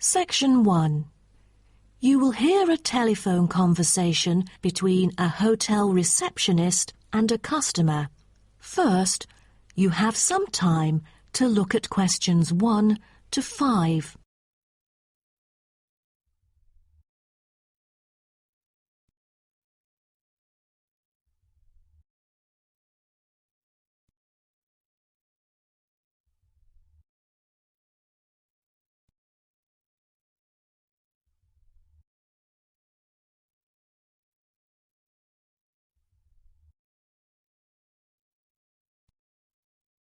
Section 1. You will hear a telephone conversation between a hotel receptionist and a customer. First, you have some time to look at questions 1 to 5.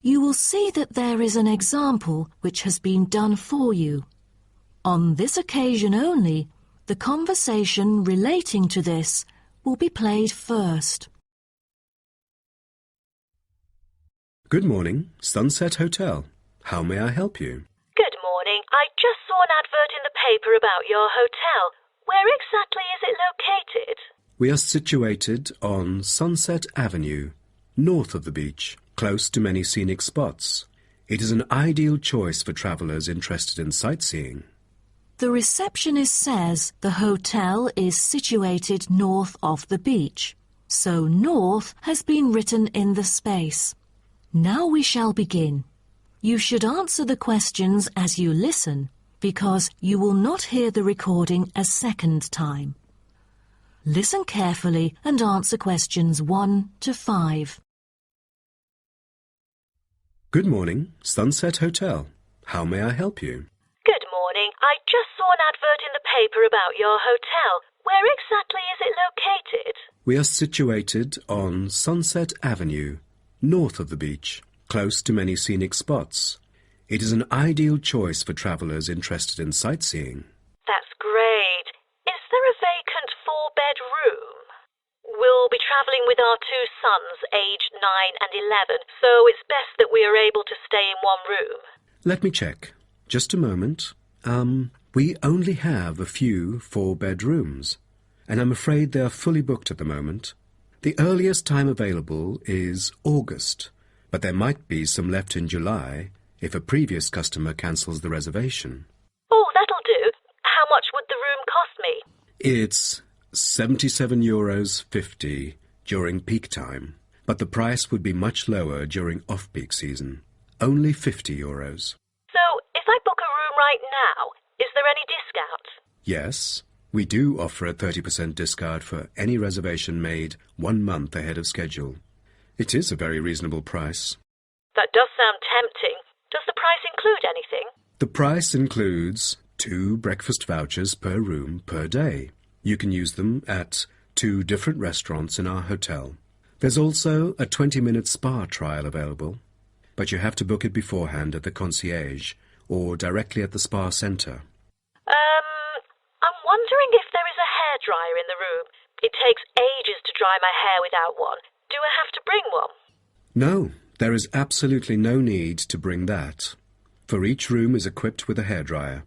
You will see that there is an example which has been done for you. On this occasion only, the conversation relating to this will be played first. Good morning, Sunset Hotel. How may I help you? Good morning. I just saw an advert in the paper about your hotel. Where exactly is it located? We are situated on Sunset Avenue, north of the beach, close to many scenic spots. It is an ideal choice for travellers interested in sightseeing. The receptionist says the hotel is situated north of the beach, so north has been written in the space. Now we shall begin. You should answer the questions as you listen, because you will not hear the recording a second time. Listen carefully and answer questions 1 to 5. Good morning, Sunset Hotel. How may I help you? Good morning. I just saw an advert in the paper about your hotel. Where exactly is it located? We are situated on Sunset Avenue, north of the beach, close to many scenic spots. It is an ideal choice for travellers interested in sightseeing. That's great. Is there a vacant 4-bed room? We'll be travelling with our 2 sons, aged 9 and 11, so it's best that we are able to stay in one room. Let me check. Just a moment. We only have a few 4-bed rooms, and I'm afraid they are fully booked at the moment. The earliest time available is August, but there might be some left in July if a previous customer cancels the reservation. Oh, that'll do. How much would the room cost me? It's €77.50 during peak time, but the price would be much lower during off-peak season. Only €50. So, if I book a room right now, is there any discount? Yes, we do offer a 30% discount for any reservation made 1 month ahead of schedule. It is a very reasonable price. That does sound tempting. Does the price include anything? The price includes 2 breakfast vouchers per room per day. You can use them at 2 different restaurants in our hotel. There's also a 20-minute spa trial available, but you have to book it beforehand at the concierge or directly at the spa centre. I'm wondering if there is a hairdryer in the room. It takes ages to dry my hair without one. Do I have to bring one? No, there is absolutely no need to bring that, for each room is equipped with a hairdryer.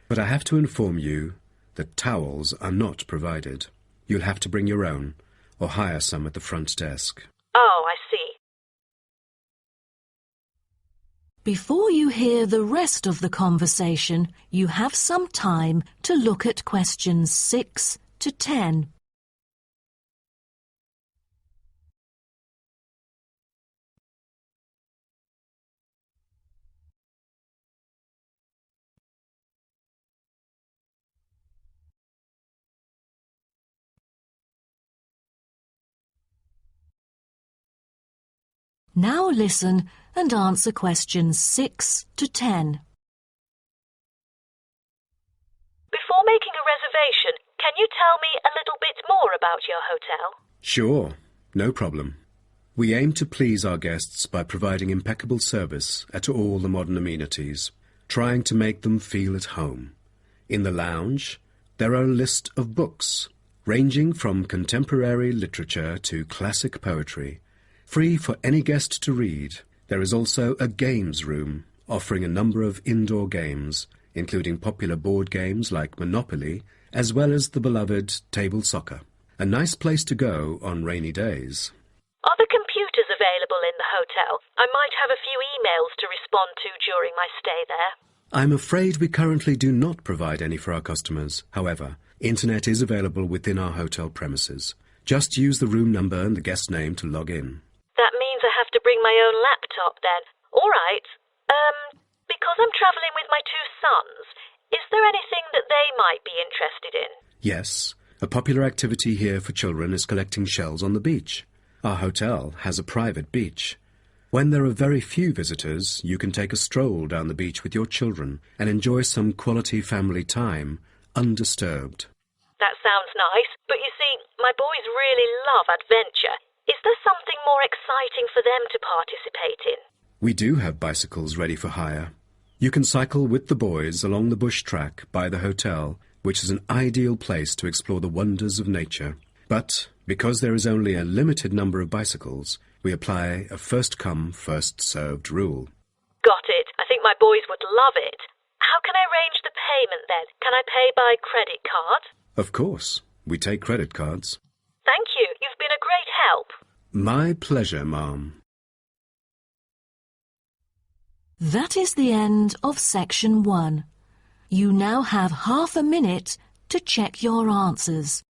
But I have to inform you that towels are not provided. You'll have to bring your own, or hire some at the front desk. Oh, I see. Before you hear the rest of the conversation, you have some time to look at questions 6 to 10. Now listen and answer questions 6 to 10. Before making a reservation, can you tell me a little bit more about your hotel? Sure, no problem. We aim to please our guests by providing impeccable service at all the modern amenities, trying to make them feel at home. In the lounge, there are a list of books, ranging from contemporary literature to classic poetry, free for any guest to read. There is also a games room, offering a number of indoor games, including popular board games like Monopoly, as well as the beloved table soccer. A nice place to go on rainy days. Are the computers available in the hotel? I might have a few emails to respond to during my stay there. I'm afraid we currently do not provide any for our customers. However, internet is available within our hotel premises. Just use the room number and the guest name to log in. That means I have to bring my own laptop then. All right. Because I'm travelling with my two sons, is there anything that they might be interested in? Yes, a popular activity here for children is collecting shells on the beach. Our hotel has a private beach. When there are very few visitors, you can take a stroll down the beach with your children and enjoy some quality family time, undisturbed. That sounds nice, but you see, my boys really love adventure. Is there something more exciting for them to participate in? We do have bicycles ready for hire. You can cycle with the boys along the bush track by the hotel, which is an ideal place to explore the wonders of nature. But because there is only a limited number of bicycles, we apply a first-come, first-served rule. Got it. I think my boys would love it. How can I arrange the payment then? Can I pay by credit card? Of course. We take credit cards. Thank you. You've been a great help. My pleasure, ma'am. That is the end of section 1. You now have half a minute to check your answers.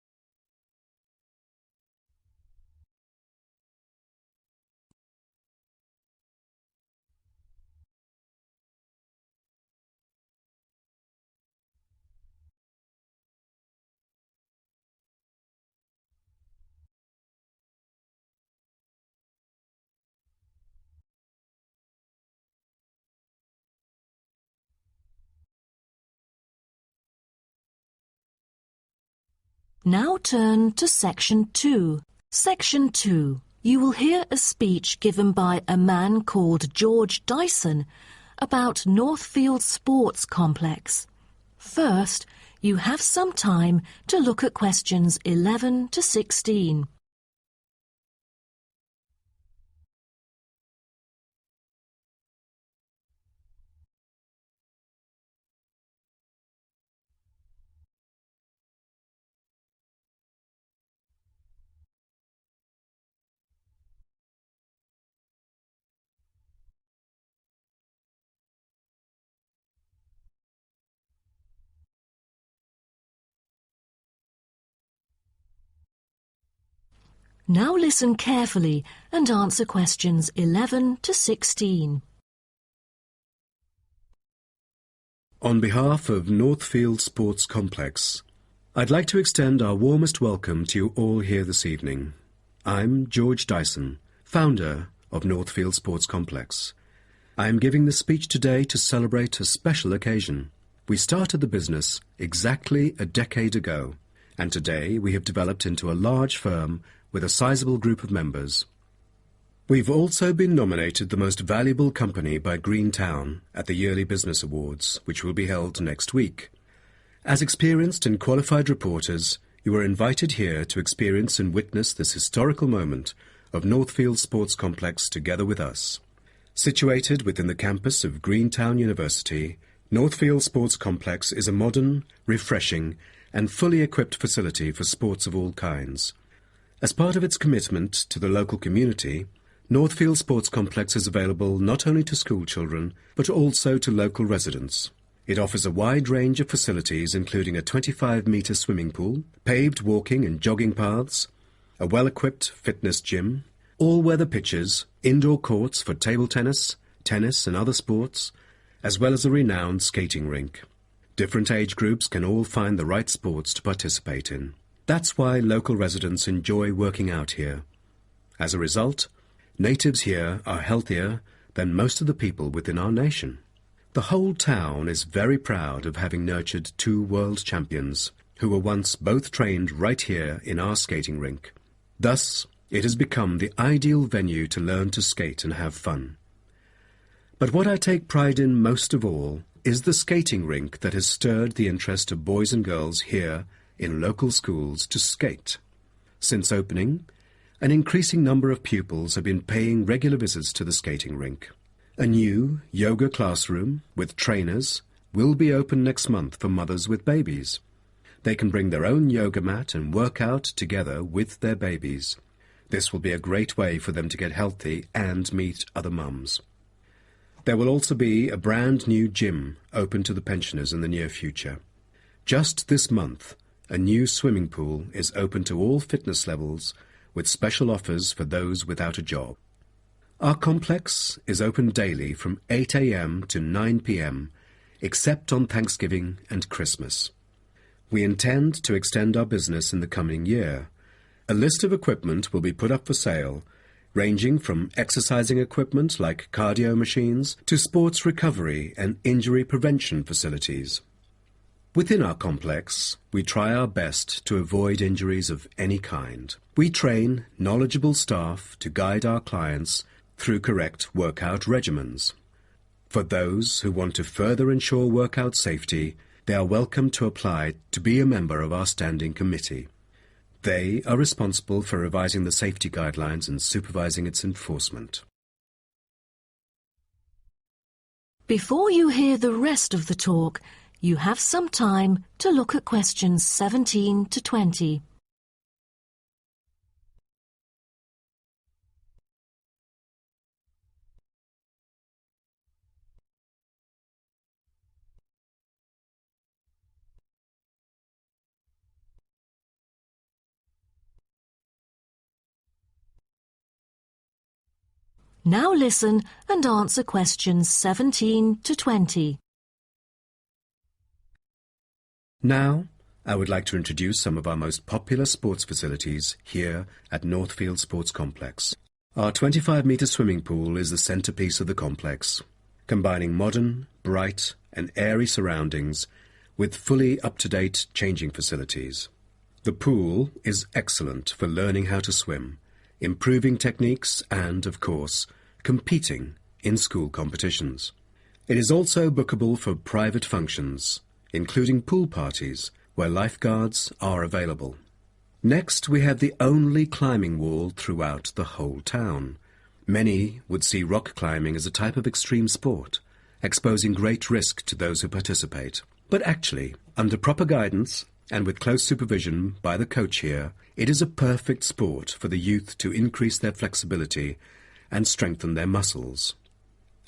Now turn to Section 2. Section 2. You will hear a speech given by a man called George Dyson about Northfield Sports Complex. First, you have some time to look at questions 11 to 16. Now listen carefully and answer questions 11 to 16. On behalf of Northfield Sports Complex, I'd like to extend our warmest welcome to you all here this evening. I'm George Dyson, founder of Northfield Sports Complex. I am giving this speech today to celebrate a special occasion. We started the business exactly a decade ago, and today we have developed into a large firm with a sizable group of members. We've also been nominated the most valuable company by Greentown at the Yearly Business Awards, which will be held next week. As experienced and qualified reporters, you are invited here to experience and witness this historical moment of Northfield Sports Complex together with us. Situated within the campus of Greentown University, Northfield Sports Complex is a modern, refreshing, and fully equipped facility for sports of all kinds. As part of its commitment to the local community, Northfield Sports Complex is available not only to school children, but also to local residents. It offers a wide range of facilities including a 25-metre swimming pool, paved walking and jogging paths, a well-equipped fitness gym, all-weather pitches, indoor courts for table tennis, tennis and other sports, as well as a renowned skating rink. Different age groups can all find the right sports to participate in. That's why local residents enjoy working out here. As a result, natives here are healthier than most of the people within our nation. The whole town is very proud of having nurtured two world champions who were once both trained right here in our skating rink. Thus, it has become the ideal venue to learn to skate and have fun. But what I take pride in most of all is the skating rink that has stirred the interest of boys and girls here in local schools to skate. Since opening, an increasing number of pupils have been paying regular visits to the skating rink. A new yoga classroom with trainers will be open next month for mothers with babies. They can bring their own yoga mat and work out together with their babies. This will be a great way for them to get healthy and meet other mums. There will also be a brand new gym open to the pensioners in the near future. Just this month, a new swimming pool is open to all fitness levels with special offers for those without a job. Our complex is open daily from 8 a.m. to 9 p.m. except on Thanksgiving and Christmas. We intend to extend our business in the coming year. A list of equipment will be put up for sale, ranging from exercising equipment like cardio machines to sports recovery and injury prevention facilities. Within our complex, we try our best to avoid injuries of any kind. We train knowledgeable staff to guide our clients through correct workout regimens. For those who want to further ensure workout safety, they are welcome to apply to be a member of our standing committee. They are responsible for revising the safety guidelines and supervising its enforcement. Before you hear the rest of the talk, you have some time to look at questions 17 to 20. Now listen and answer questions 17 to 20. Now, I would like to introduce some of our most popular sports facilities here at Northfield Sports Complex. Our 25-metre swimming pool is the centrepiece of the complex, combining modern, bright and airy surroundings with fully up-to-date changing facilities. The pool is excellent for learning how to swim, improving techniques and, of course, competing in school competitions. It is also bookable for private functions, including pool parties where lifeguards are available. Next, we have the only climbing wall throughout the whole town. Many would see rock climbing as a type of extreme sport, exposing great risk to those who participate. But actually, under proper guidance and with close supervision by the coach here, it is a perfect sport for the youth to increase their flexibility and strengthen their muscles.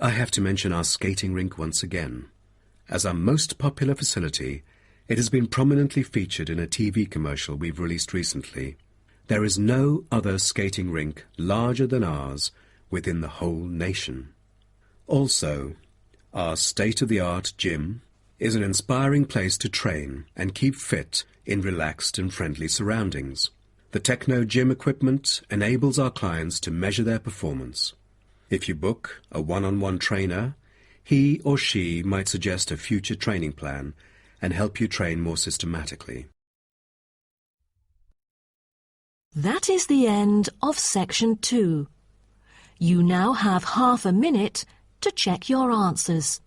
I have to mention our skating rink once again. As our most popular facility, it has been prominently featured in a TV commercial we've released recently. There is no other skating rink larger than ours within the whole nation. Also, our state-of-the-art gym is an inspiring place to train and keep fit in relaxed and friendly surroundings. The Techno gym equipment enables our clients to measure their performance. If you book a one-on-one trainer, he or she might suggest a future training plan and help you train more systematically. That is the end of section 2. You now have half a minute to check your answers.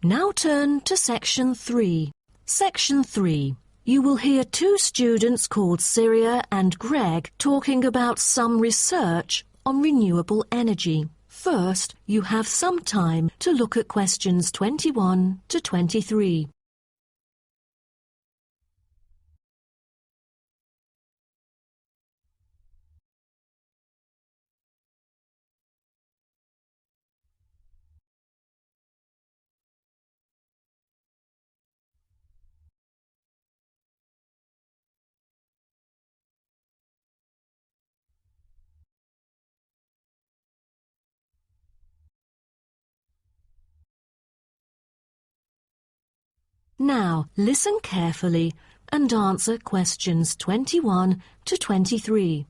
Now turn to section 3. Section 3. You will hear two students called Syria and Greg talking about some research on renewable energy. First, you have some time to look at questions 21 to 23. Now, listen carefully and answer questions 21 to 23.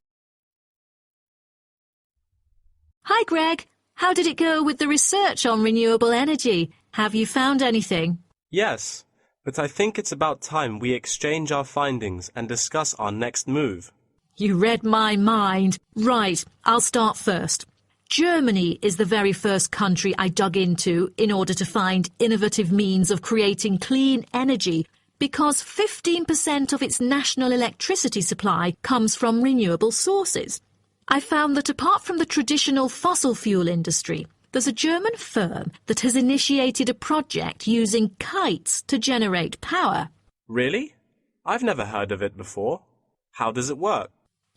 Hi, Greg. How did it go with the research on renewable energy? Have you found anything? Yes, but I think it's about time we exchange our findings and discuss our next move. You read my mind. Right, I'll start first. Germany is the very first country I dug into in order to find innovative means of creating clean energy, because 15% of its national electricity supply comes from renewable sources. I found that apart from the traditional fossil fuel industry, there's a German firm that has initiated a project using kites to generate power. Really? I've never heard of it before. How does it work?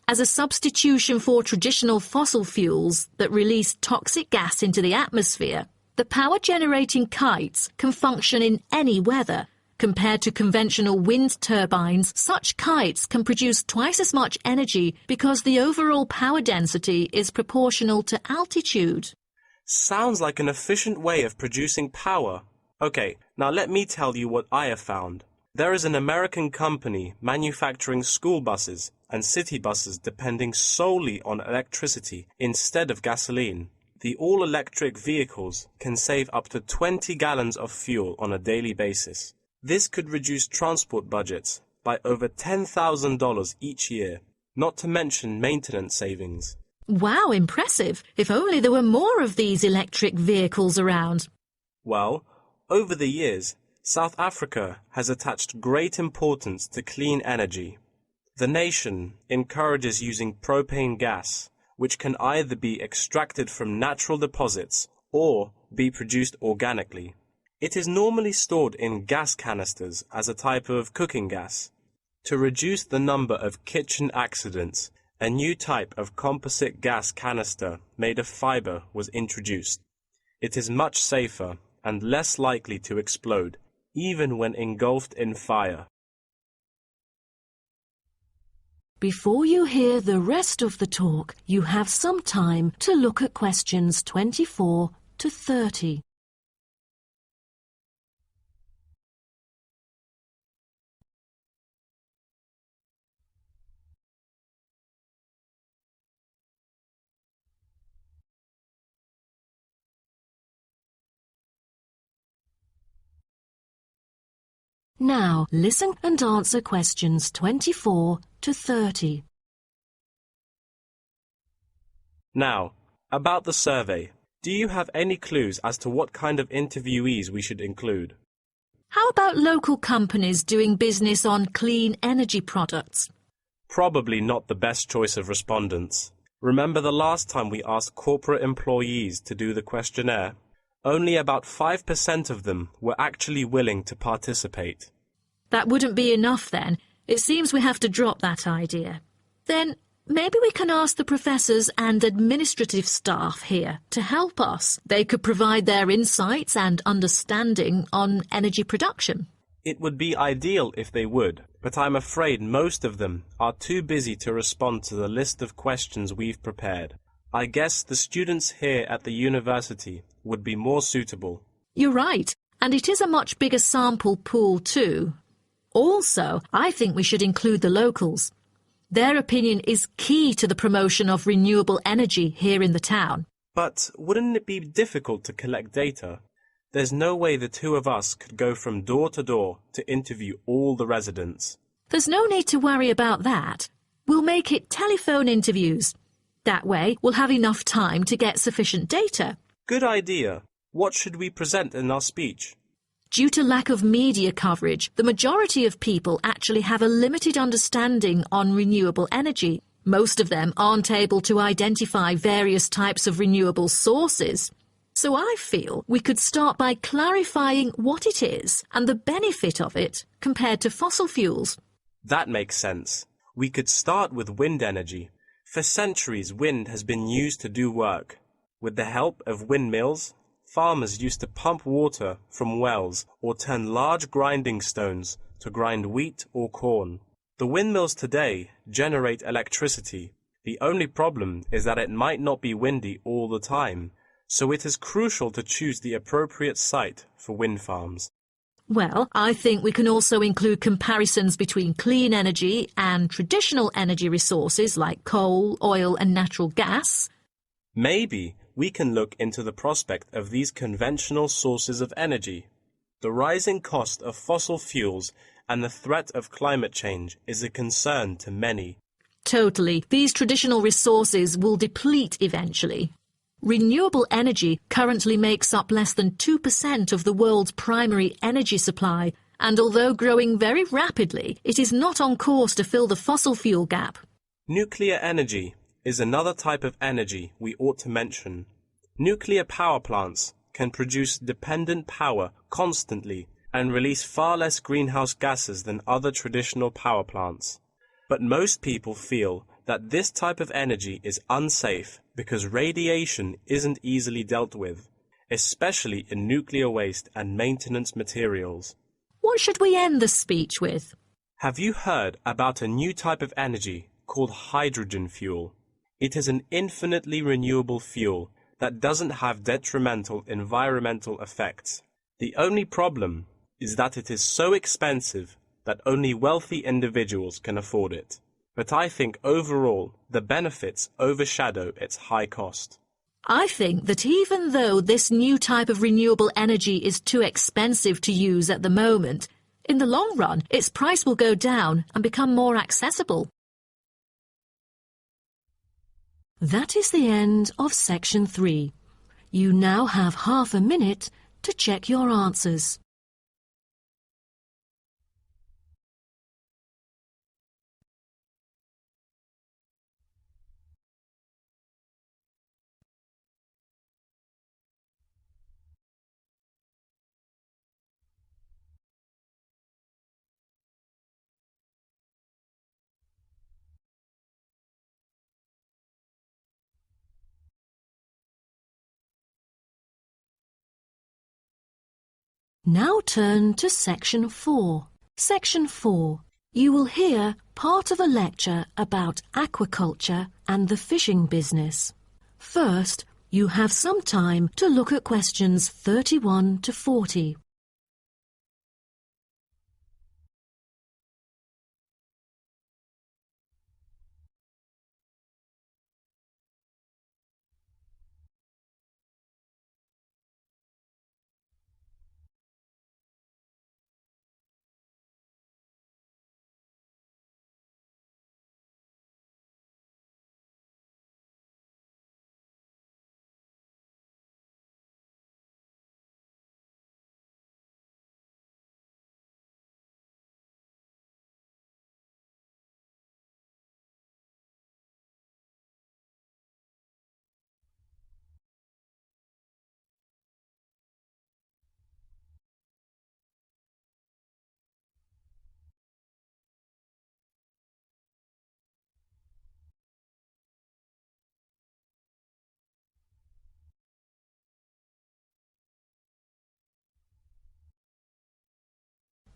As a substitution for traditional fossil fuels that release toxic gas into the atmosphere, the power-generating kites can function in any weather. Compared to conventional wind turbines, such kites can produce twice as much energy because the overall power density is proportional to altitude. Sounds like an efficient way of producing power. Okay, now let me tell you what I have found. There is an American company manufacturing school buses and city buses depending solely on electricity instead of gasoline. The all-electric vehicles can save up to 20 gallons of fuel on a daily basis. This could reduce transport budgets by over $10,000 each year, not to mention maintenance savings. Wow, impressive. If only there were more of these electric vehicles around. Well, over the years, South Africa has attached great importance to clean energy. The nation encourages using propane gas, which can either be extracted from natural deposits or be produced organically. It is normally stored in gas canisters as a type of cooking gas. To reduce the number of kitchen accidents, a new type of composite gas canister made of fiber was introduced. It is much safer and less likely to explode, even when engulfed in fire. Before you hear the rest of the talk, you have some time to look at questions 24 to 30. Now, listen and answer questions 24 to 30. Now, about the survey. Do you have any clues as to what kind of interviewees we should include? How about local companies doing business on clean energy products? Probably not the best choice of respondents. Remember the last time we asked corporate employees to do the questionnaire? Only about 5% of them were actually willing to participate. That wouldn't be enough then. It seems we have to drop that idea. Then maybe we can ask the professors and administrative staff here to help us. They could provide their insights and understanding on energy production. It would be ideal if they would, but I'm afraid most of them are too busy to respond to the list of questions we've prepared. I guess the students here at the university would be more suitable. You're right, and it is a much bigger sample pool too. Also, I think we should include the locals. Their opinion is key to the promotion of renewable energy here in the town. But wouldn't it be difficult to collect data? There's no way the two of us could go from door to door to interview all the residents. There's no need to worry about that. We'll make it telephone interviews. That way, we'll have enough time to get sufficient data. Good idea. What should we present in our speech? Due to lack of media coverage, the majority of people actually have a limited understanding on renewable energy. Most of them aren't able to identify various types of renewable sources. So I feel we could start by clarifying what it is and the benefit of it compared to fossil fuels. That makes sense. We could start with wind energy. For centuries, wind has been used to do work. With the help of windmills, farmers used to pump water from wells or turn large grinding stones to grind wheat or corn. The windmills today generate electricity. The only problem is that it might not be windy all the time, so it is crucial to choose the appropriate site for wind farms. Well, I think we can also include comparisons between clean energy and traditional energy resources like coal, oil and natural gas. Maybe we can look into the prospect of these conventional sources of energy. The rising cost of fossil fuels and the threat of climate change is a concern to many. Totally. These traditional resources will deplete eventually. Renewable energy currently makes up less than 2% of the world's primary energy supply, and although growing very rapidly, it is not on course to fill the fossil fuel gap. Nuclear energy is another type of energy we ought to mention. Nuclear power plants can produce dependent power constantly and release far less greenhouse gases than other traditional power plants. But most people feel that this type of energy is unsafe because radiation isn't easily dealt with, especially in nuclear waste and maintenance materials. What should we end the speech with? Have you heard about a new type of energy called hydrogen fuel? It is an infinitely renewable fuel that doesn't have detrimental environmental effects. The only problem is that it is so expensive that only wealthy individuals can afford it. But I think overall the benefits overshadow its high cost. I think that even though this new type of renewable energy is too expensive to use at the moment, in the long run its price will go down and become more accessible. That is the end of section 3. You now have half a minute to check your answers. Now turn to section 4. Section 4. You will hear part of a lecture about aquaculture and the fishing business. First, you have some time to look at questions 31 to 40.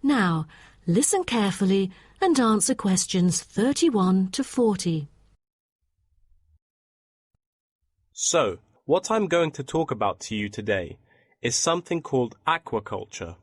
Now, listen carefully and answer questions 31 to 40. So, what I'm going to talk about to you today is something called aquaculture.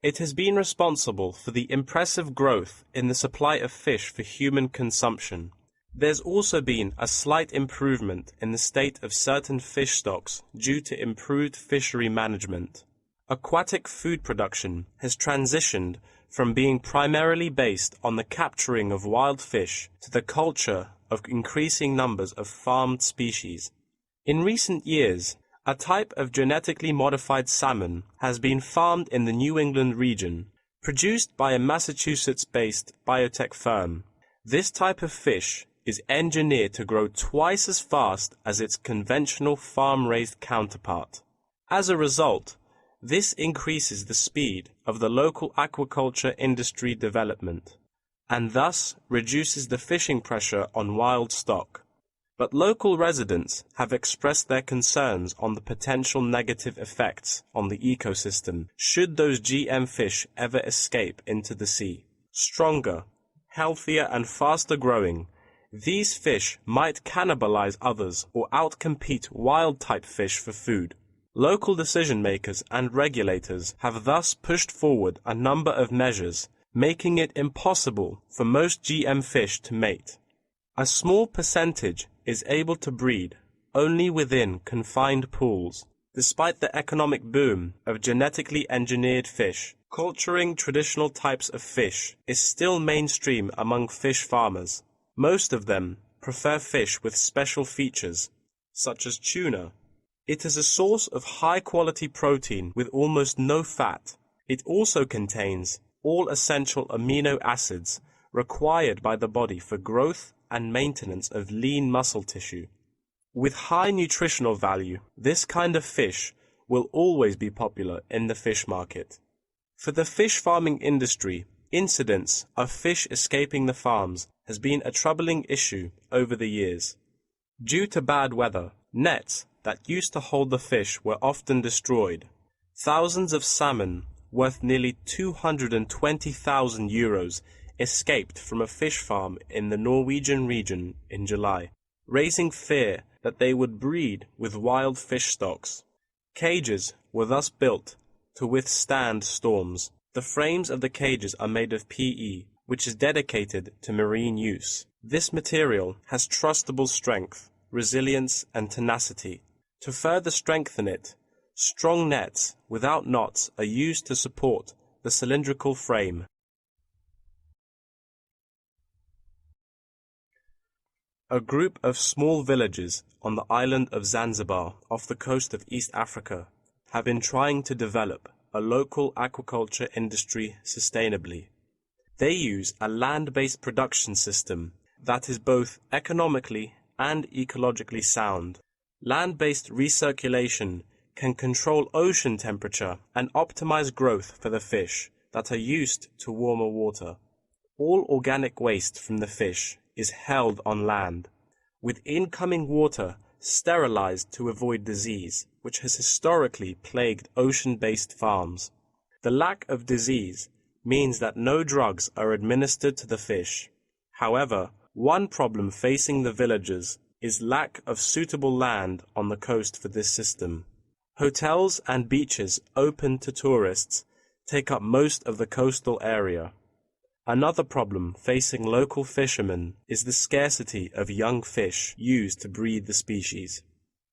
It has been responsible for the impressive growth in the supply of fish for human consumption. There's also been a slight improvement in the state of certain fish stocks due to improved fishery management. Aquatic food production has transitioned from being primarily based on the capturing of wild fish to the culture of increasing numbers of farmed species. In recent years, a type of genetically modified salmon has been farmed in the New England region, produced by a Massachusetts-based biotech firm. This type of fish is engineered to grow twice as fast as its conventional farm-raised counterpart. As a result, this increases the speed of the local aquaculture industry development, and thus reduces the fishing pressure on wild stock. But local residents have expressed their concerns on the potential negative effects on the ecosystem should those GM fish ever escape into the sea. Stronger, healthier and faster growing, these fish might cannibalize others or outcompete wild-type fish for food. Local decision-makers and regulators have thus pushed forward a number of measures, making it impossible for most GM fish to mate. A small percentage is able to breed only within confined pools. Despite the economic boom of genetically engineered fish, culturing traditional types of fish is still mainstream among fish farmers. Most of them prefer fish with special features, such as tuna, It is a source of high-quality protein with almost no fat. It also contains all essential amino acids required by the body for growth and maintenance of lean muscle tissue. With high nutritional value, this kind of fish will always be popular in the fish market. For the fish farming industry, incidents of fish escaping the farms has been a troubling issue over the years. Due to bad weather, nets that used to hold the fish were often destroyed. Thousands of salmon, worth nearly €220,000, escaped from a fish farm in the Norwegian region in July, raising fear that they would breed with wild fish stocks. Cages were thus built to withstand storms. The frames of the cages are made of PE, which is dedicated to marine use. This material has trustable strength, resilience, and tenacity. To further strengthen it, strong nets without knots are used to support the cylindrical frame. A group of small villages on the island of Zanzibar off the coast of East Africa have been trying to develop a local aquaculture industry sustainably. They use a land-based production system that is both economically and ecologically sound. Land-based recirculation can control ocean temperature and optimize growth for the fish that are used to warmer water. All organic waste from the fish is held on land, with incoming water sterilized to avoid disease, which has historically plagued ocean-based farms. The lack of disease means that no drugs are administered to the fish. However, one problem facing the villagers is lack of suitable land on the coast for this system. Hotels and beaches open to tourists take up most of the coastal area. Another problem facing local fishermen is the scarcity of young fish used to breed the species.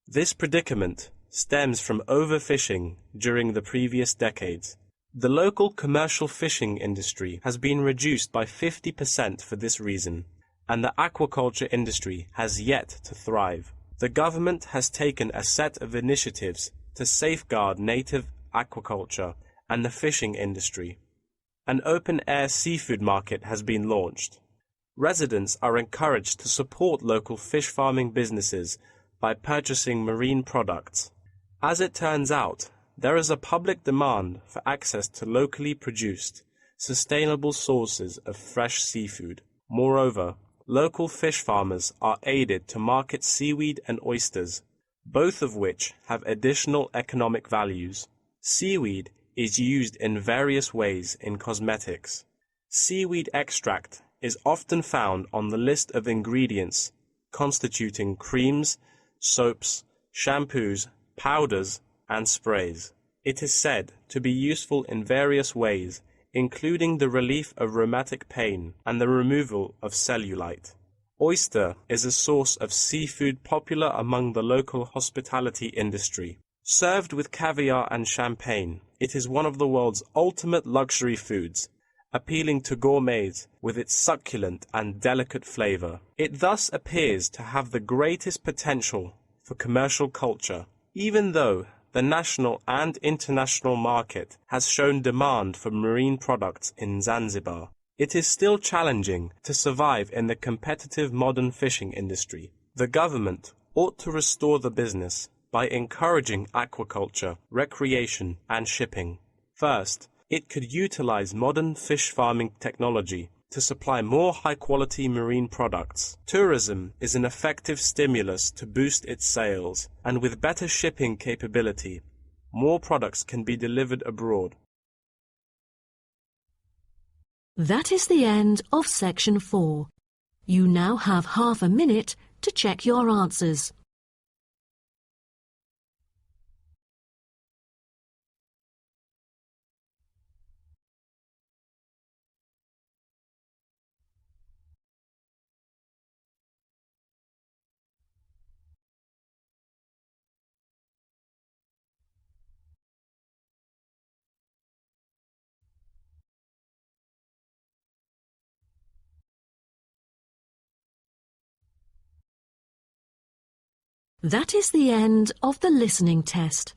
This predicament stems from overfishing during the previous decades. The local commercial fishing industry has been reduced by 50% for this reason, and the aquaculture industry has yet to thrive. The government has taken a set of initiatives to safeguard native aquaculture and the fishing industry. An open-air seafood market has been launched. Residents are encouraged to support local fish farming businesses by purchasing marine products. As it turns out, there is a public demand for access to locally produced, sustainable sources of fresh seafood. Moreover, local fish farmers are aided to market seaweed and oysters, both of which have additional economic values. Seaweed is used in various ways in cosmetics. Seaweed extract is often found on the list of ingredients constituting creams, soaps, shampoos, powders, and sprays. It is said to be useful in various ways, including the relief of rheumatic pain and the removal of cellulite. Oyster is a source of seafood popular among the local hospitality industry. Served with caviar and champagne, it is one of the world's ultimate luxury foods, appealing to gourmets with its succulent and delicate flavor. It thus appears to have the greatest potential for commercial culture, even though the national and international market has shown demand for marine products in Zanzibar. It is still challenging to survive in the competitive modern fishing industry. The government ought to restore the business by encouraging aquaculture, recreation, and shipping. First, it could utilize modern fish farming technology to supply more high-quality marine products. Tourism is an effective stimulus to boost its sales, and with better shipping capability, more products can be delivered abroad. That is the end of section 4. You now have half a minute to check your answers. That is the end of the listening test.